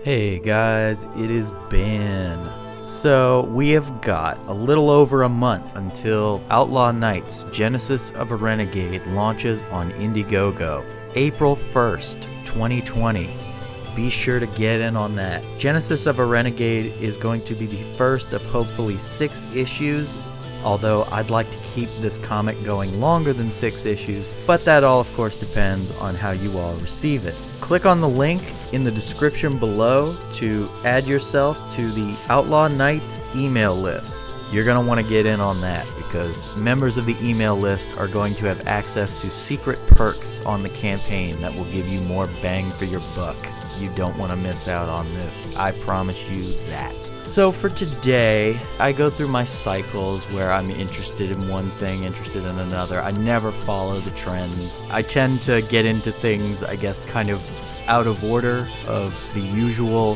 Hey guys, it is Ben. So we have got a little over a month until Outlaw Knights Genesis of a Renegade launches on Indiegogo, April 1st, 2020. Be sure to get in on that. Genesis of a Renegade is going to be the first of hopefully 6 issues, although I'd like to keep this comic going longer than 6 issues, but that all of course depends on how you all receive it. Click on the link in the description below to add yourself to the Outlaw Knights email list. You're going to want to get in on that because members of the email list are going to have access to secret perks on the campaign that will give you more bang for your buck. You don't want to miss out on this. I promise you that. So for today, I go through my cycles where I'm interested in one thing, interested in another. I never follow the trends. I tend to get into things, I guess, kind of out of order of the usual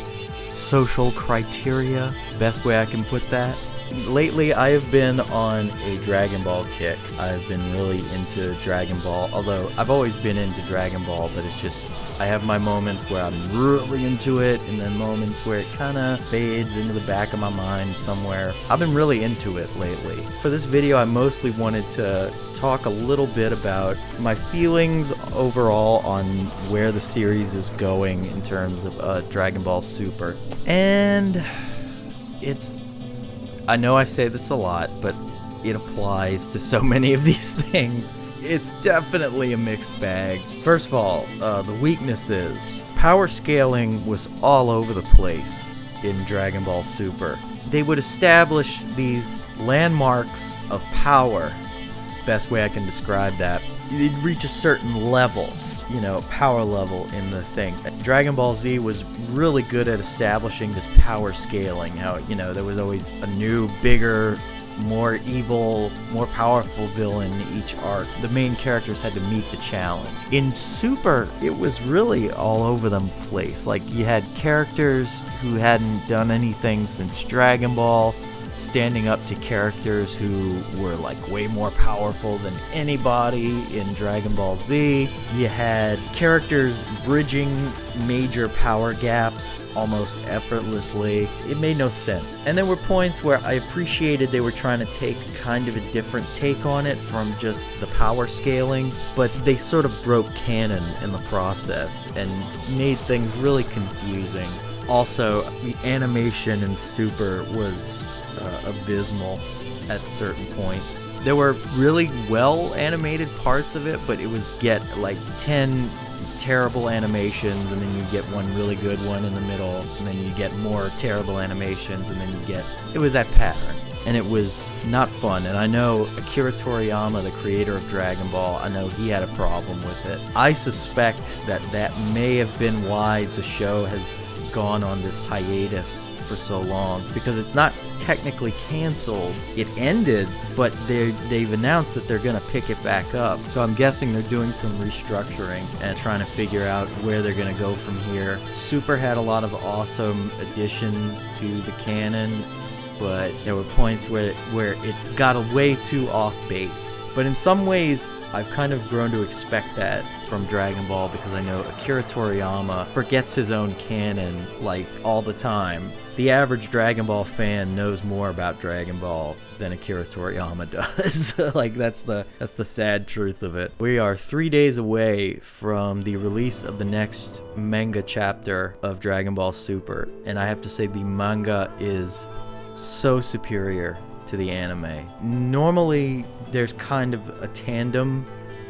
social criteria. Best way I can put that. Lately, I have been on a Dragon Ball kick. I've been really into Dragon Ball, although I've always been into Dragon Ball, but it's just, I have my moments where I'm really into it, and then moments where it kind of fades into the back of my mind somewhere. I've been really into it lately. For this video, I mostly wanted to talk a little bit about my feelings overall on where the series is going in terms of Dragon Ball Super. And I know I say this a lot, but it applies to so many of these things. It's definitely a mixed bag. First of all, the weaknesses. Power scaling was all over the place in Dragon Ball Super. They would establish these landmarks of power. Best way I can describe that. You'd reach a certain level, power level in the thing. Dragon Ball Z was really good at establishing this power scaling. How, there was always a new, bigger, more evil, more powerful villain each arc. The main characters had to meet the challenge. In Super, it was really all over the place. Like, you had characters who hadn't done anything since Dragon Ball standing up to characters who were like way more powerful than anybody in Dragon Ball Z. You had characters bridging major power gaps almost effortlessly. It made no sense. And there were points where I appreciated they were trying to take kind of a different take on it from just the power scaling, but they sort of broke canon in the process and made things really confusing. Also, the animation in Super was abysmal at certain points. There were really well animated parts of it, but it was get like 10 terrible animations, and then you get one really good one in the middle, and then you get more terrible animations, and then it was that pattern, and it was not fun. And I know Akira Toriyama, the creator of Dragon Ball, I know he had a problem with it. I suspect that may have been why the show has gone on this hiatus for so long, because it's not technically canceled. It ended, but they've announced that they're going to pick it back up. So I'm guessing they're doing some restructuring and trying to figure out where they're going to go from here. Super had a lot of awesome additions to the canon, but there were points where it got way too off base. But in some ways, I've kind of grown to expect that from Dragon Ball, because I know Akira Toriyama forgets his own canon like all the time. The average Dragon Ball fan knows more about Dragon Ball than Akira Toriyama does. Like, that's the sad truth of it. We are 3 days away from the release of the next manga chapter of Dragon Ball Super, and I have to say the manga is so superior to the anime. Normally, there's kind of a tandem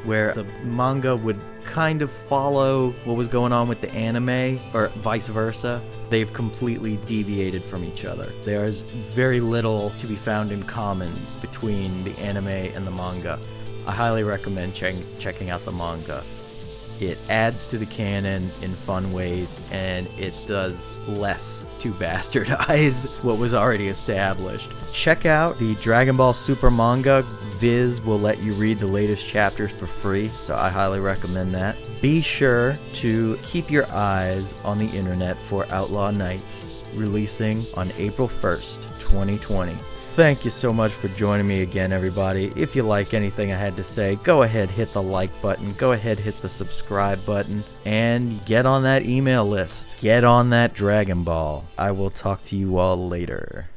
where the manga would kind of follow what was going on with the anime, or vice versa. They've completely deviated from each other. There's very little to be found in common between the anime and the manga. I highly recommend checking out the manga. It adds to the canon in fun ways, and it does less to bastardize what was already established. Check out the Dragon Ball Super manga. Viz will let you read the latest chapters for free, so I highly recommend that. Be sure to keep your eyes on the internet for Outlaw Knights, releasing on April 1st, 2020. Thank you so much for joining me again, everybody. If you like anything I had to say, go ahead, hit the like button, go ahead, hit the subscribe button, and get on that email list. Get on that Dragon Ball. I will talk to you all later.